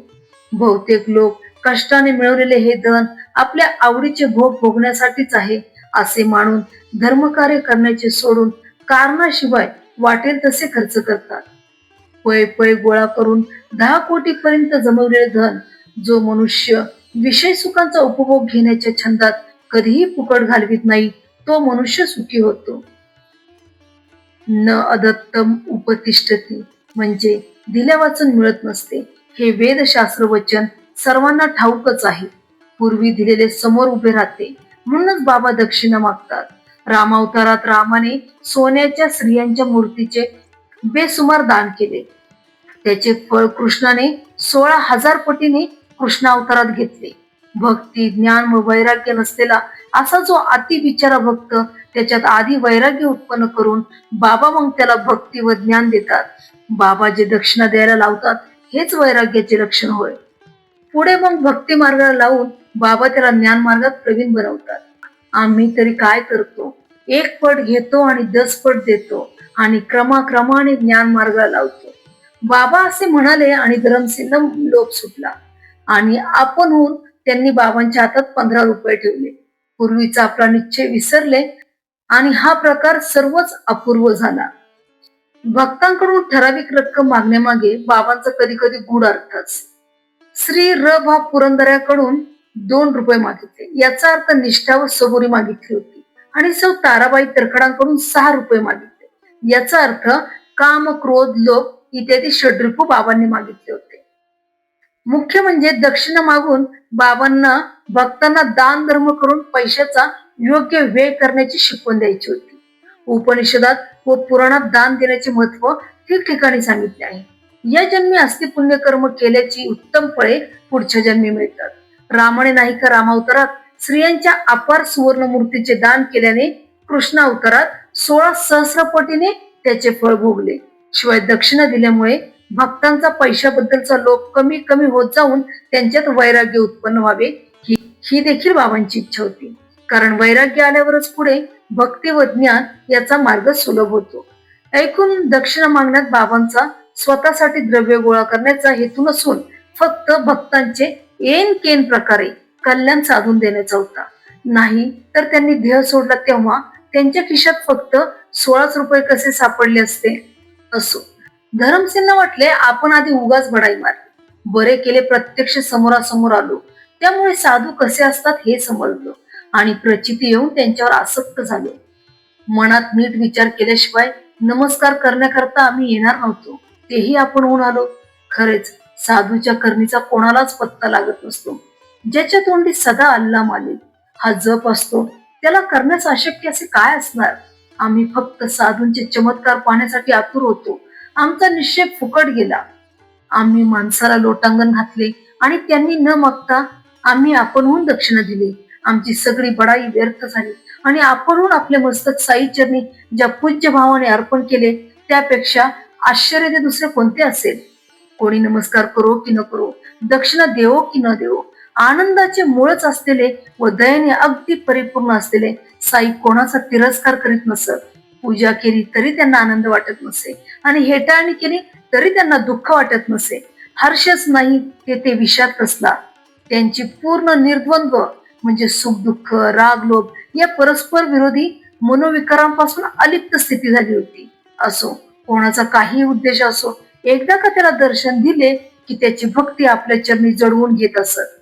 A: बहुतेक लोक कष्टाने मिळवलेले हे धन आपल्या आवडीचे भोग भोगण्यासाठीच आहे असे मानून धर्मकार्य करण्याचे सोडून कारणाशिवाय वाटेल तसे खर्च करतात. पै पै गोळा करून 10 कोटी पर्यंत जमवलेले धन जो मनुष्य विषय सुखांचा उपभोग घेण्याच्या छंदात कधीही फुकट घालवित नाही तो मनुष्य सुखी होतो. न अदत्तम उपतिष्ठती म्हणजे दिल्या वाचून मिळत नसते हे वेदशास्त्र वचन सर्वांना ठाऊकच आहे. पूर्वी दिलेले समोर उभे राहते म्हणूनच बाबा दक्षिणा मागतात. रामावतारात रामाने सोन्याच्या स्त्रियांच्या मूर्तीचे बेसुमार दान केले. त्याचे फळ कृष्णाने 16,000 पटीने कृष्णावतारात घेतले. भक्ती ज्ञान व वैराग्य नसलेला असा जो अति बिचारा भक्त त्याच्यात आधी वैराग्य उत्पन्न करून बाबा मग त्याला भक्ती व ज्ञान देतात. बाबा जे दक्षिणा द्यायला लावतात हेच वैराग्याचे लक्षण होय. पुढे मग भक्ती मार्गाला लावून बाबा त्याला ज्ञान मार्गात प्रवीण बनवतात. आम्ही तरी काय करतो, 1 पट घेतो आणि 10 पट देतो आणि क्रमाक्रमाने ज्ञान मार्गाला लावतो. बाबा असे म्हणाले आणि धरमसिंगला लोभ सुटला आणि आपणहून त्यांनी बाबांच्या हातात 15 रुपये ठेवले. पूर्वीचा आपला निश्चय विसरले आणि हा प्रकार सर्वच अपूर्व झाला. भक्तांकडून ठराविक रक्कम मागण्यामागे बाबांचा कधी कधी गूढ अर्थच. श्री र भा पुरंदऱ्याकडून 2 रुपये मागितले याचा अर्थ निष्ठा व सबुरी मागितली होती आणि सौ ताराबाई तरखडांकडून 6 रुपये मागितले याचा अर्थ काम क्रोध लोभ इत्यादी षड्रिपू बाबांनी मागितले होते. मुख्य म्हणजे दक्षिणा मागून बाबांना भक्तांना दान धर्म करून पैशाचा योग्य व्यय करण्याची शिकवण द्यायची होती. उपनिषदात व पुराणात दान देण्याचे महत्व ठिकठिकाणी सांगितले आहे. या जन्मी अस्ति पुण्य कर्म केल्याची उत्तम फळे पुढच्या जन्मी मिळतात. रामाने नाही का रामावतारात स्त्रियांच्या अपार सुवर्ण मूर्तीचे दान केल्याने कृष्ण अवतारात 16 सहस्र पटीने त्याचे फळ भोगले. शिवाय दक्षिणा दिल्यामुळे भक्तांचा पैशाबद्दलचा लोभ कमी कमी होत जाऊन त्यांच्यात वैराग्य उत्पन्न व्हावे ही ही देखील बाबांची इच्छा होती. कारण वैराग्य आल्यावरच पुढे भक्ती व ज्ञान याचा मार्ग सुलभ होतो. ऐकून दक्षिणा मागण्यात बाबांचा स्वतःसाठी द्रव्य गोळा करण्याचा हेतू नसून फक्त भक्तांचे ऐन केन प्रकारे कल्याण साधून देण्याचा होता. नाही तर त्यांनी देह सोडला तेव्हा त्यांच्या खिशात फक्त 16 रुपये कसे सापडले असते. असो, धरमसेनला वाटले आपण आधी उगाच बडाई मारली, बरे केले प्रत्यक्ष समोरासमोर आलो, त्यामुळे साधू कसे असतात हे समजलो आणि प्रचिती येऊन त्यांच्यावर आसक्त झालो. मनात नीट विचार केल्याशिवाय नमस्कार करण्याकरता आम्ही येणार नव्हतो, तेही आपण होऊन आलो. खरेच साधूच्या करणीचा कोणालाच पत्ता लागत नसतो. ज्याच्या तोंडी सदा अल्ला मालिक हा जप असतो त्याला करण्यास अशक्य असे काय असणार. आम्ही फक्त साधूंचे चमत्कार पाहण्यासाठी आतुर होतो. आमचा निश्चय फुकट गेला. आम्ही माणसाला लोटांगण घातले आणि त्यांनी न मागता आम्ही आपणहून दक्षिणा दिली. आमची सगळी बडाई व्यर्थ झाली आणि आपणहून आपले मस्तक साई चरणी ज्या पूज्य भावाने अर्पण केले त्यापेक्षा आश्चर्य ते दुसरे कोणते असेल. कोणी नमस्कार करो की न करो, दक्षिणा देवो की न देवो, आनंदाचे मूळच असलेले व दयेने अगदी परिपूर्ण असलेले साई कोणाचा तिरस्कार करीत नसत. पूजा केली तरी त्यांना आनंद वाटत नसे आणि हेटाळणी केली तरी त्यांना दुःख वाटत नसे. हर्षच नाही ते विषाद कसला. त्यांची पूर्ण निर्द्वंद्व म्हणजे सुख दुःख राग लोभ या परस्पर विरोधी मनोविकारांपासून अलिप्त स्थिती झाली होती. असो, कोणाचा काही उद्देश असो, एकदा का त्याला दर्शन दिले की त्याची भक्ती आपल्या चरणी जडवून घेत असत.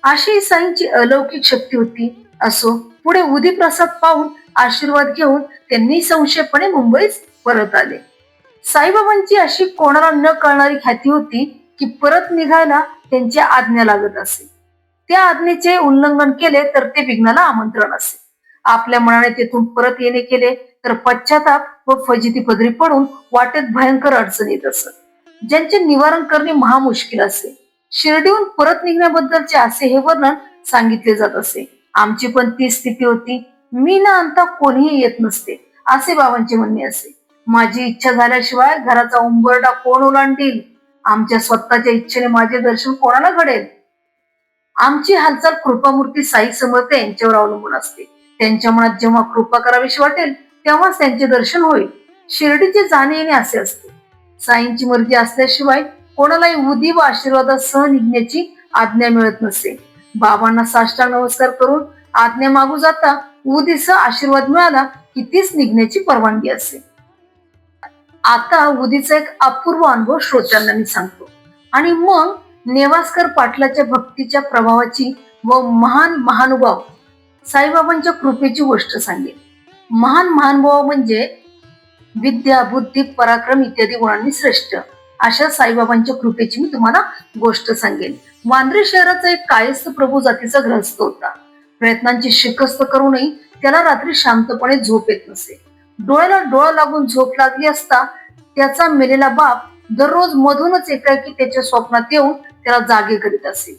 A: अशी साईंची अलौकिक शक्ती होती. असो, पुढे उदी प्रसाद पाहून आशीर्वाद घेऊन त्यांनी संशयपणे मुंबईत परत आले. साईबाबांची अशी कोणाला न कळणारी ख्याती होती की परत निघायला त्यांची आज्ञा लागत असे. त्या आज्ञेचे उल्लंघन केले तर ते विघ्नाला आमंत्रण असे. आपल्या मनाने तेथून परत येणे केले तर पश्चाताप व फजिती पदरी पडून वाटेत भयंकर अडचण येत असत, ज्यांचे निवारण करणे महामुश्किल असे. शिर्डीहून परत निघण्याबद्दलचे असे हे वर्णन सांगितले जात असे. आमची पण ती स्थिती होती. मी न आणता कोणीही येत नसते असे बाबांचे म्हणणे असे. माझी इच्छा झाल्याशिवाय घराचा उंबरडा कोण ओलांडील. आमच्या स्वतःच्या इच्छेने माझे दर्शन कोणाला घडेल. आमची हालचाल कृपामूर्ती साई समर्थ यांच्यावर अवलंबून असते. त्यांच्या मनात जेव्हा कृपा करावीशी वाटेल तेव्हाच त्यांचे दर्शन होईल. शिर्डीचे जाणे येणे असे असते. साईंची मर्जी असल्याशिवाय कोणालाही उदी व आशीर्वादासह निघण्याची आज्ञा मिळत नसे. बाबांना साष्टांग नमस्कार करून आज्ञा मागू जाता उदीसह आशीर्वाद मिळाला की तीच निघण्याची परवानगी असे. आता उदीचा एक अपूर्व अनुभव श्रोत्यांना मी सांगतो आणि मग नेवास्कर पाटलाच्या भक्तीच्या प्रभावाची व महान महानुभाव साईबाबांच्या कृपेची गोष्ट सांगेन. महान महानुभाव म्हणजे विद्या बुद्धी पराक्रम इत्यादी गुणांनी श्रेष्ठ अशा साईबाबांच्या कृपेची मी तुम्हाला गोष्ट सांगेन. वांद्रे शहराचा एक कायस्थ प्रभू जातीचा ग्रहस्थ होता. प्रयत्नांची शिकस्त करूनही त्याला रात्री शांतपणे झोप येत नसे. डोळ्याला डोळा लागून झोप लागली असता त्याचा मेलेला बाप दररोज मधूनच एकाएकी त्याच्या स्वप्नात येऊन त्याला जागे करीत असे.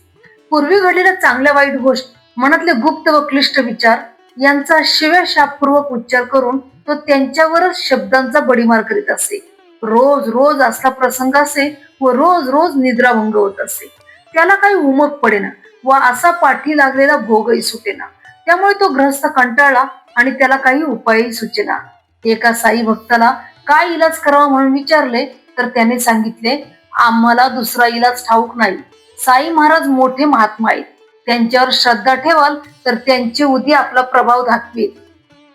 A: पूर्वी घडलेल्या चांगल्या वाईट गोष्ट, मनातले गुप्त व क्लिष्ट विचार यांचा शिव्या शापपूर्वक उच्चार करून तो त्यांच्यावरच शब्दांचा बडीमार करीत असे. रोज रोज असला प्रसंग असे व रोज रोज निद्राभंग होत असे. त्याला काही उमग पडेना व असा पाठी लागलेला भोगही सुटेना. त्यामुळे तो ग्रहस्थ कंटाळला आणि त्याला काही उपायही सुचेना. एका साई भक्ताला काय इलाज करावा म्हणून विचारले तर त्याने सांगितले, आम्हाला दुसरा इलाज ठाऊक नाही. साई महाराज मोठे महात्मा आहेत. त्यांच्यावर श्रद्धा ठेवाल तर त्यांचे उदी आपला प्रभाव दाखवेल.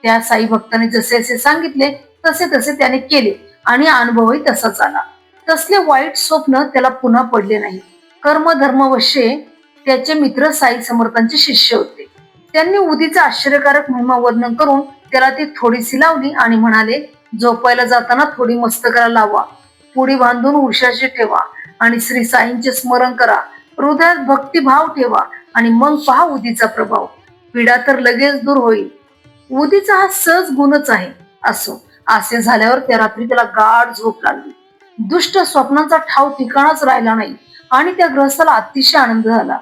A: त्या साई भक्ताने जसे असे सांगितले तसे तसे त्याने केले आणि अनुभवही तसाच आला. तसले वाईट स्वप्न त्याला पुन्हा पडले नाही. कर्मधर्मवश्ये त्याचे मित्र साई समर्थांचे शिष्य होते. त्यांनी उदीचा आश्चर्यकारक महिमा वर्णन करून त्याला ती थोडीशी लावली आणि म्हणाले, झोपायला जाताना थोडी मस्तकाला लावा, पुडी बांधून उशाशी ठेवा आणि श्री साईंचे स्मरण करा. हृदयात भक्तिभाव ठेवा आणि मग पहा उदीचा प्रभाव. पीडा तर लगेच दूर होईल. उदीचा हा सहज गुणच आहे. असो, असे झाल्यावर त्या रात्री त्याला गाढ झोप लागली. दुष्ट स्वप्नांचा ठाव ठिकाणाच राहिला नाही आणि त्या ग्रहस्थाला अतिशय आनंद झाला.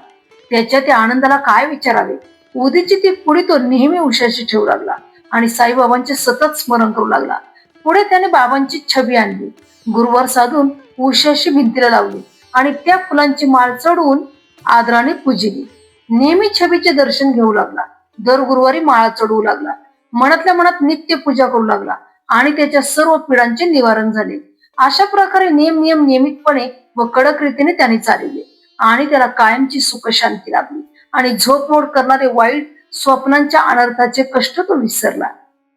A: त्याच्या त्या आनंदाला काय विचारावे. उदीची ती पुडी तो नेहमी उशाशी ठेवू लागला आणि साईबाबांचे सतत स्मरण करू लागला. पुढे त्याने बाबांची छबी आणली गुरुवार साधून उशाशी भिंतीला लावली आणि त्या फुलांची माळ चढवून आदराने पूजिली. नेहमी छबीचे दर्शन घेऊ लागला. दर गुरुवारी माळा चढवू लागला. मनातल्या मनात नित्य पूजा करू लागला आणि त्याच्या सर्व पीडांचे निवारण झाले. अशा प्रकारे नियमितपणे व कडक रीतीने त्याने चालवले आणि त्याला कायमची सुख शांती लाभली आणि झोपमोड करणारे वाईट स्वप्नांच्या अनर्थाचे कष्ट तो विसरला.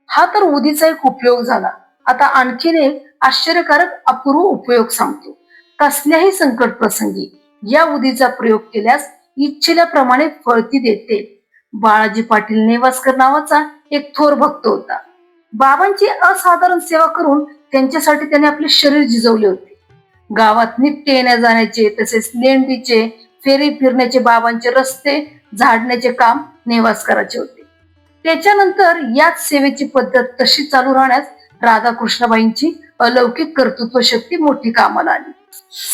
A: हा तर उदीचा एक उपयोग झाला. आता आणखीन एक आश्चर्यकारक अपूर्व उपयोग सांगतो. कसल्याही संकट प्रसंगी या उदीचा प्रयोग केल्यास इच्छिल्याप्रमाणे फळ ती देते. बाळाजी पाटील नेवासकर नावाचा एक थोर भक्त होता. बाबांची असाधारण सेवा करून त्यांच्यासाठी त्याने आपले शरीर झिजवले होते. गावात नित्य येण्या जाण्याचे तसेच लेंडीचे फेरी फिरण्याचे बाबांचे रस्ते झाडण्याचे काम नेवासकराचे होते. त्याच्यानंतर याच सेवेची पद्धत तशी चालू राहण्यास राधाकृष्णबाईंची अलौकिक कर्तृत्व शक्ती मोठी कामाला आली.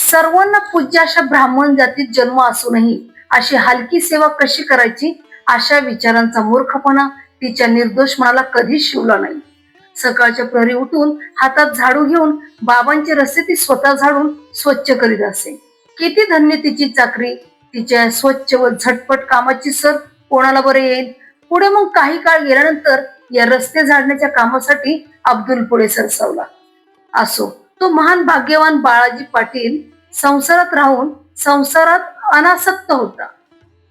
A: सर्वांना पूज्य अशा ब्राह्मण जातीत जन्म असूनही अशी हलकी सेवा कशी करायची अशा विचारांचा मूर्खपणा तिच्या निर्दोष मनाला कधीच शिवला नाही. सकाळच्या प्रहरी उठून हातात झाडू घेऊन बाबांचे रस्ते ती स्वतः झाडून स्वच्छ करीत असे. किती धन्य तिची चाकरी. तिच्या स्वच्छ व झटपट कामाची सर कोणाला बरे येईल. पुढे मग काही काळ गेल्यानंतर या रस्ते झाडण्याच्या कामासाठी अब्दुल पुढे सरसावला. असो, तो महान भाग्यवान बाळाजी पाटील संसारात राहून संसारात अनासक्त होता.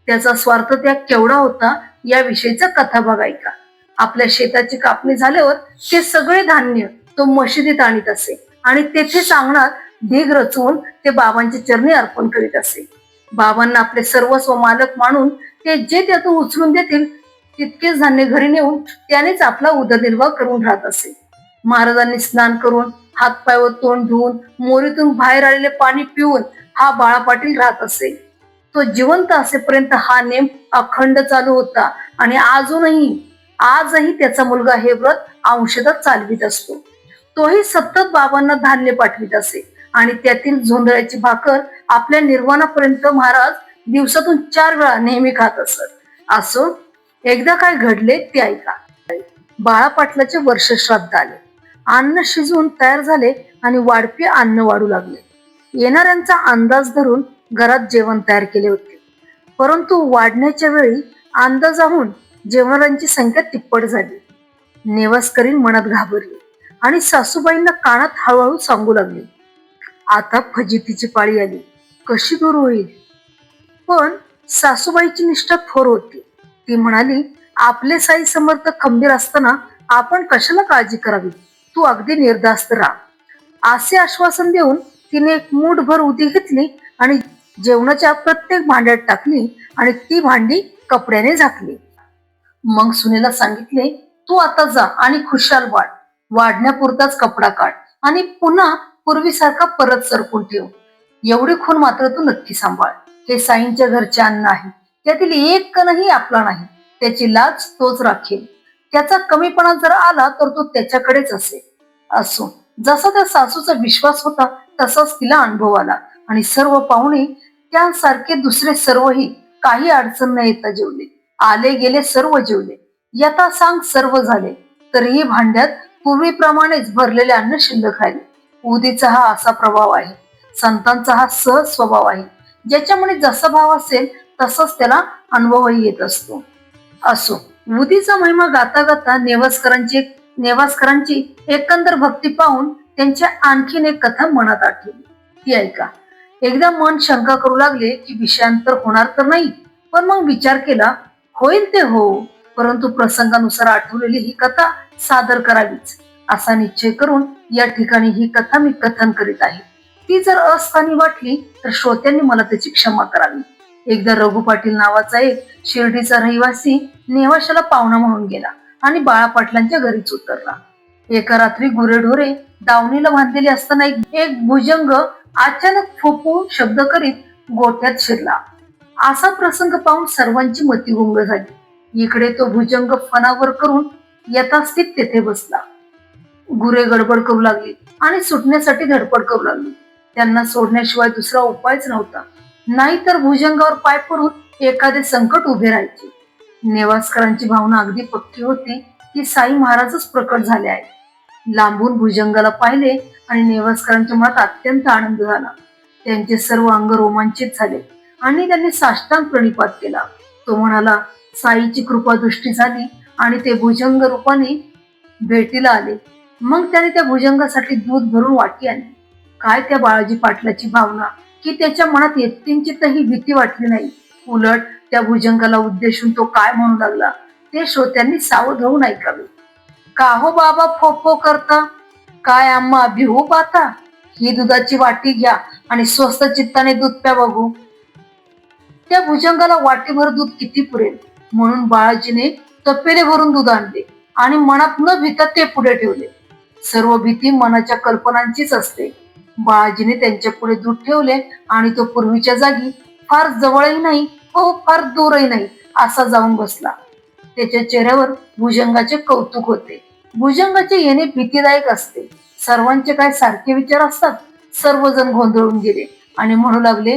A: त्याचा स्वार्थ त्याग केवढा होता याविषयीचा कथा बघायचा. आपल्या शेताची कापणी झाल्यावर ते सगळे धान्य तो मशिदीत आणीत असे आणि तेथे अंगणात ढीग रचवून ते बाबांच्या चरणी अर्पण करीत असे. बाबांना आपले सर्वस्व मालक मानून ते जे त्यातून उचलून देतील तितकेच धान्य घरी नेऊन त्यानेच आपला उदरनिर्वाह करून राहत असे. महाराजांनी स्नान करून हातपाय व तोंड धुवून मोरीतून बाहेर आलेले पाणी पिऊन हा बाळा पाटील राहत असे. तो जिवंत असेपर्यंत हा नेम अखंड चालू होता आणि आजही त्याचा मुलगा हे व्रत अंशतः चालवित असतो. तोही सतत बाबांना धान्य पाठवित असे आणि त्यातील झोंधळ्याची भाकर आपल्या निर्वाणापर्यंत महाराज दिवसातून 4 वेळा नेहमी खात असत. असो, एकदा काय घडले ते ऐका. बाळा पाटलाचे वर्षश्राद्ध आले. अन्न शिजून तयार झाले आणि वाढपी अन्न वाढू लागले. येणाऱ्यांचा अंदाज धरून घरात जेवण तयार केले होते. परंतु वाढण्याच्या वेळी अंदाजाहून जेवणाऱ्यांची संख्या तिप्पट झाली. नेवासकरीण मनात घाबरली आणि सासूबाईंना कानात हळूहळू सांगू लागले, आता फजितीची पाळी आली, कशी दूर होईल. पण सासूबाईची निष्ठा थोर होती. ती म्हणाली, आपले साई समर्थ खंबीर असताना आपण कशाला काळजी करावी, तू अगदी निर्धास्त राहा. असे आश्वासन देऊन तिने एक मूठभर उदी घेतली आणि जेवणाच्या प्रत्येक भांड्यात टाकली आणि ती भांडी कपड्याने झाकली. मग सुनेला सांगितले, तू आता जा आणि खुशाल वाढण्यापुरताच कपडा काढ आणि पुन्हा पूर्वीसारखा परत सरकून ठेव. एवढी खून मात्र तू नक्की सांभाळ. हे साईंच्या घरचे अन्न आहे. त्यातील एक कणही आपला नाही. त्याची लाज तोच राखेल. त्याचा कमीपणा जर आला तर तो त्याच्याकडेच असेल. असो, जसा त्या सासूचा विश्वास होता तसाच तिला अनुभव आला आणि सर्व पाहुणे त्यासारखे दुसरे सर्वही काही अडचण न येता जेवले. आले गेले सर्व जेवले. यथा सांग सर्व झाले. तरीही भांड्यात पूर्वीप्रमाणेच भरलेले अन्न शिल्लक राहिले. उदीचा हा असा प्रभाव आहे. संतांचा हा सहज स्वभाव आहे. ज्याच्यामुळे जसा भाव असेल तसाच त्याला अनुभवही येत असतो. असो, उदीचा महिमा गाता गाता नेवासकरांची एकंदर भक्ती पाहून त्यांच्या आणखीन एक कथा मनात आठवली. ती ऐका. एकदा मन शंका करू लागले की विषयांतर होणार तर नाही, पण मग विचार केला, होईल ते हो, परंतु प्रसंगानुसार आठवलेली ही कथा सादर करावीच असा निश्चय करून या ठिकाणी ही कथा मी कथन करीत आहे. ती जर अस्थानी वाटली तर श्रोत्यांनी मला त्याची क्षमा करावी. एकदा रघु पाटील नावाचा एक शिर्डीचा रहिवासी नेवाशाला पाहुणा म्हणून गेला आणि बाळा पाटलांच्या घरीच उतरला. एका रात्री गुरेढोरे दावणीला बांधलेली असताना एक भुजंग अचानक फुफू शब्द करीत गोठ्यात शिरला. असा प्रसंग पाहून सर्वांची मती गुंग झाली. इकडे तो भुजंग फणावर करून यथास्थित तेथे बसला. गुरे गडबड करू लागली आणि सुटण्यासाठी धडपड करू लागली. त्यांना सोडण्याशिवाय दुसरा उपायच नव्हता. नाहीतर भुजंगावर पाय पडून एखादे संकट उभे राहायचे. नेवासकरांची भावना अगदी पक्की होती की साई महाराजच प्रकट झाले आहेत. लांबून भुजंगाला पाहिले आणि नेवासकरांच्या मनात अत्यंत आनंद झाला. त्यांचे सर्व अंग रोमांचित झाले आणि त्यांनी साष्टांग प्रणिपात केला. तो म्हणाला, साईची कृपा दृष्टी झाली आणि ते भुजंग रूपाने भेटीला आले. मग त्याने त्या भुजंगासाठी दूध भरून वाटी आणली. काय त्या बाळाजी पाटलाची भावना की त्याच्या मनात यत्किंचितही भीती वाटली नाही. उलट त्या भुजंगाला उद्देशून तो काय म्हणू लागला ते श्रोत्यांनी सावध होऊन ऐकावे. का हो बाबा फोफो करता, काय आम्हा भिवू पाहता? ही दुधाची वाटी घ्या आणि स्वस्त चित्ताने दूध प्या बघू. त्या भुजंगाला वाटीभर दूध किती पुरेल म्हणून बाळाजीने तपेले भरून दूध आणले आणि मनात न भीता ते पुढे ठेवले. सर्व भीती मनाच्या कल्पनांचीच असते. बाळाजीने त्यांच्या पुढे दूध ठेवले आणि तो पूर्वीच्या जागी फार जवळही नाही व फार दूरही नाही असा जाऊन बसला. त्याच्या चेहऱ्यावर भुजंगाचे कौतुक होते. भुजंगाचे येणे भीतीदायक असते. सर्वांचे काय सारखे विचार असतात. सर्वजण गोंधळून गेले आणि म्हणू लागले,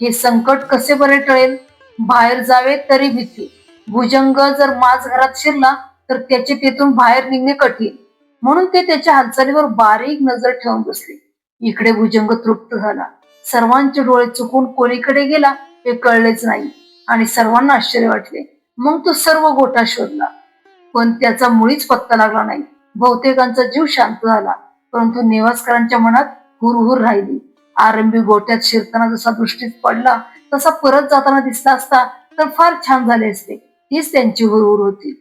A: हे संकट कसे बरे टळेल? बाहेर जावे तरी भीती. भुजंग जर माझ घरात शिरला तर त्याचे तेथून बाहेर निघणे कठीण. म्हणून ते त्याच्या हालचालीवर बारीक नजर ठेवून बसले. इकडे भुजंग तृप्त झाला. सर्वांचे डोळे चुकून कोणीकडे गेला हे कळलेच नाही आणि सर्वांना आश्चर्य वाटले. मग तो सर्व गोठा शोधला पण त्याचा मुळीच पत्ता लागला नाही. बहुतेकांचा जीव शांत झाला परंतु नेवासकरांच्या मनात हुरहुर राहिली. आरंभी गोट्यात शिरताना जसा दृष्टीत पडला तसा परत जाताना दिसला असता तर फार छान झाले असते. हीच त्यांची हुरहुर होती.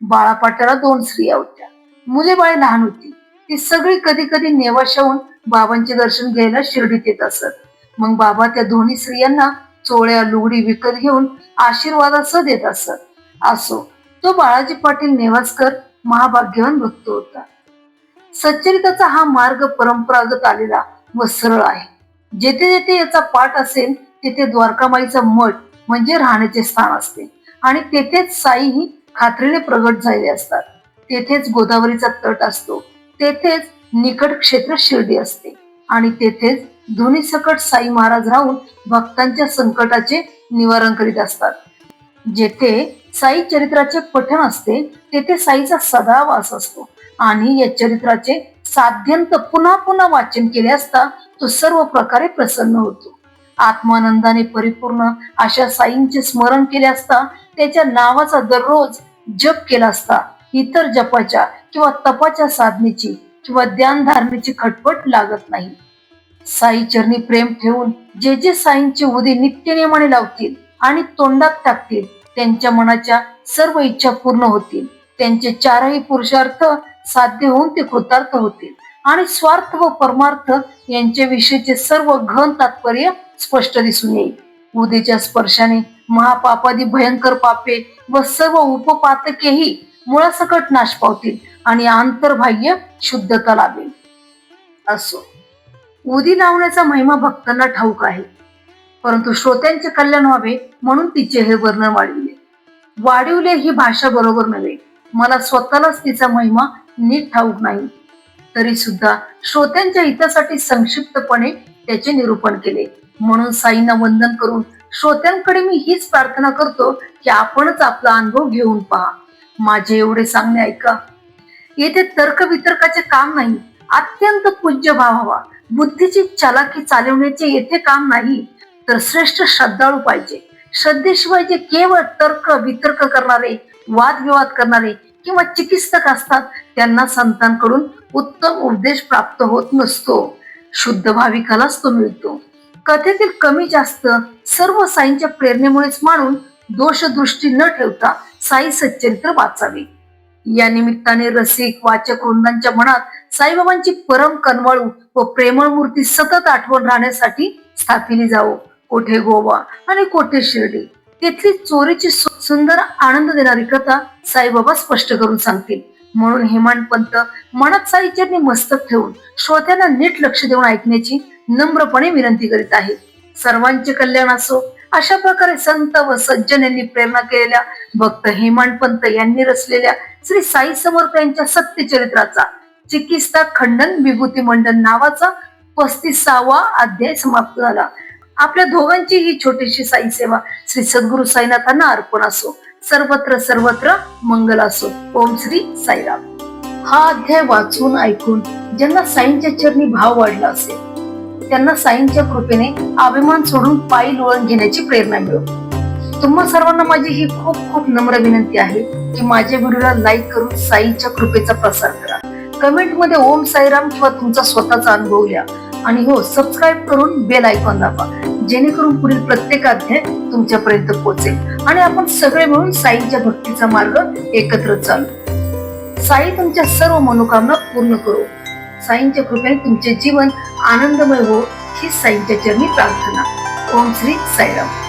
A: बाळापाट्याला 2 स्त्रिया होत्या. मुले बाळे लहान होती. ती सगळी कधी कधी नेवाशाहून बाबांचे दर्शन घ्यायला शिर्डीत येत असत. मग बाबा त्या दोन्ही स्त्रियांना चोळ्या लुगडी विकत घेऊन आशीर्वादासह देत असत. असो, तो बाळाजी पाटील नेवासकर महाभाग्यवान भक्त होता. सच्चरिताचा हा मार्ग परंपरागत आलेला व सरळ आहे. जेथे जेथे याचा पाठ असेल तिथे द्वारकामाईचा मठ म्हणजे राहण्याचे स्थान असते आणि तेथेच साई ही खात्रीने प्रगट झालेले असतात. तेथेच गोदावरीचा तट असतो. तेथेच निकट क्षेत्र शिर्डी असते आणि तेथेच धुनी सकट साई महाराज राहून भक्तांच्या संकटाचे निवारण करीत असतात. जेथे साई चरित्राचे पठण असते तेथे साईचा सदा वास असतो आणि या चरित्राचे साध्यंत पुन्हा पुन्हा वाचन केले असता तो सर्व प्रकारे प्रसन्न होतो. आत्मानंदाने परिपूर्ण अशा साईंचे स्मरण केले असता, त्याच्या नावाचा दररोज जप केला असता इतर जपाच्या किंवा तपाच्या साधनेची किंवा ध्यान धारणेची खटपट लागत नाही. साई चरणी प्रेम ठेवून जे जे साईंची उदी नित्यनेमाने लावतील आणि तोंडात टाकतील त्यांच्या मनाच्या सर्व इच्छा पूर्ण होतील. त्यांचे 4ही पुरुषार्थ साध्य होऊन ते कृतार्थ होतील आणि स्वार्थ व परमार्थ यांच्याविषयीचे सर्व घन तात्पर्य स्पष्ट दिसून येईल. उदीच्या स्पर्शाने महापापादी भयंकर पापे व सर्व उपपातकेही मुळासकट नाश पावतील आणि आंतरबाह्य शुद्धता लाभेल. असो, उदी लावण्याचा महिमा भक्तांना ठाऊक आहे परंतु श्रोत्यांचे कल्याण व्हावे म्हणून तिचे हे वर्णन वाढविले ही भाषा बरोबर नव्हे. मला स्वतःलाच तिचा महिमा नीट ठाऊक नाही. तरी सुद्धा श्रोत्यांच्या हितासाठी संक्षिप्तपणे त्याचे निरूपण केले. म्हणून साईंना वंदन करून श्रोत्यांकडे मी हीच प्रार्थना करतो की आपणच आपला अनुभव घेऊन पहा. माझे एवढे सांगणे ऐका. येथे तर्क वितर्काचे काम नाही. अत्यंत पूज्य भाव हवा. बुद्धीची चालाकी चालवण्याचे येथे काम नाही तर श्रेष्ठ श्रद्धाळू पाहिजे. श्रद्धेशिवाय जे केवळ तर्क वितर्क करणारे, वादविवाद करणारे किंवा चिकित्सक असतात त्यांना संतांकडून उत्तम उपदेश प्राप्त होत नसतो. शुद्ध भाविकालाच तो मिळतो. कथेतील कमी जास्त सर्व साईंच्या प्रेरणेमुळेच मानून दोषदृष्टी न ठेवता साई सच्चरित्र वाचावे. या निमित्ताने रसिक वाचक वृंदांच्या मनात साईबाबांची परम कनवाळू व प्रेमळ मूर्ती सतत आठवण राहण्यासाठी स्थापिली जावो. कोठे गोवा आणि कोठे शिर्डी, तिथली चोरीची सुंदर आनंद देणारी कथा साईबाबा स्पष्ट करून सांगतील. म्हणून हेमाडपंत मनात साईचरणी मस्तक ठेवून श्रोत्यांना नीट लक्ष देऊन ऐकण्याची नम्रपणे विनंती करीत आहे. सर्वांचे कल्याण असो. अशा प्रकारे संत व सज्जन यांनी प्रेरणा केलेल्या भक्त हेमाडपंत यांनी रचलेल्या श्री साई समर्थ यांच्या सत्यचरित्राचा चिकित्सा खंडन विभूती मंडन नावाचा 35वा अध्याय समाप्त झाला. आपल्या दोघांची ही छोटीशी साई सेवा श्री सद्गुरु साईनाथांना अर्पण असो. सर्वत्र सर्वत्र मंगल असो. ओम श्री साईराम. हा अध्याय वाचून ऐकून ज्यांना साईंच्या चरणी भाव वाढला असेल त्यांना साईंच्या कृपेने अभिमान सोडून पायी लोळण घेण्याची प्रेरणा मिळो. तुम्हा सर्वांना माझी ही खूप खूप नम्र विनंती आहे की माझ्या व्हिडिओला लाईक करून साईच्या कृपेचा प्रसार करा. कमेंट मध्ये ओम साईराम किंवा तुमचा स्वतःचा अनुभव लिहा आणि हो, सबस्क्राईब करून बेल आयकॉन दाबा, जेणेकरून पुढील प्रत्येक अध्याय तुमच्यापर्यंत पोहोचेल आणि आपण सगळे मिळून साईच्या भक्तीचा मार्ग एकत्र चालू. साई तुमच्या सर्व मनोकामना पूर्ण करो. साईंच्या कृपेने तुमचे जीवन आनंदमय हो, ही साईंच्या चरणी प्रार्थना. ओम श्री साईराम.